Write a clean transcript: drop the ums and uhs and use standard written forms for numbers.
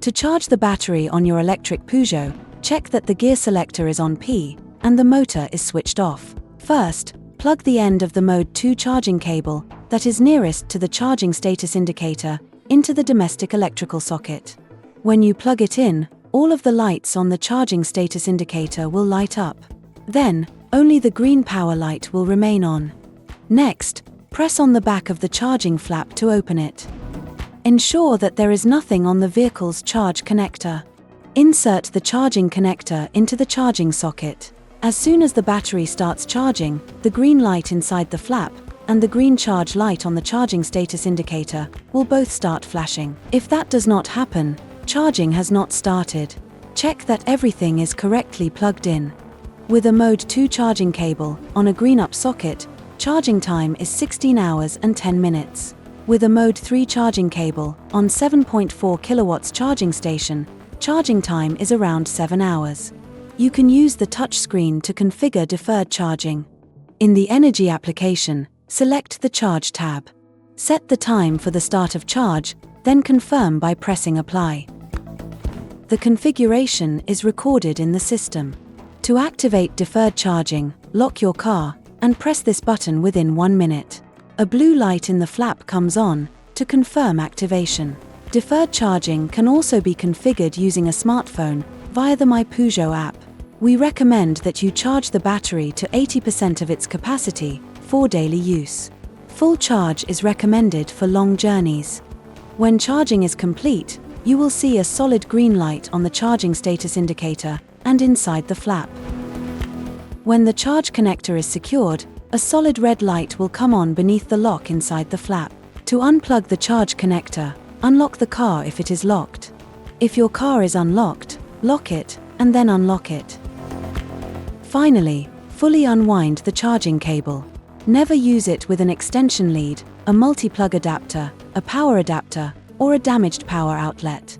To charge the battery on your electric Peugeot, check that the gear selector is on P and the motor is switched off. First, plug the end of the Mode 2 charging cable that is nearest to the charging status indicator into the domestic electrical socket. When you plug it in, all of the lights on the charging status indicator will light up. Then, only the green power light will remain on. Next, press on the back of the charging flap to open it. Ensure that there is nothing on the vehicle's charge connector. Insert the charging connector into the charging socket. As soon as the battery starts charging, the green light inside the flap and the green charge light on the charging status indicator will both start flashing. If that does not happen, charging has not started. Check that everything is correctly plugged in. With a Mode 2 charging cable on a green up socket, charging time is 16 hours and 10 minutes. With a Mode 3 charging cable on 7.4 kilowatts charging station, charging time is around 7 hours. You can use the touchscreen to configure deferred charging. In the Energy application, select the Charge tab. Set the time for the start of charge, then confirm by pressing Apply. The configuration is recorded in the system. To activate deferred charging, lock your car and press this button within 1 minute. A blue light in the flap comes on to confirm activation. Deferred charging can also be configured using a smartphone via the MyPeugeot app. We recommend that you charge the battery to 80% of its capacity for daily use. Full charge is recommended for long journeys. When charging is complete, you will see a solid green light on the charging status indicator and inside the flap. When the charge connector is secured, a solid red light will come on beneath the lock inside the flap. To unplug the charge connector, unlock the car if it is locked. If your car is unlocked, lock it, and then unlock it. Finally, fully unwind the charging cable. Never use it with an extension lead, a multi-plug adapter, a power adapter, or a damaged power outlet.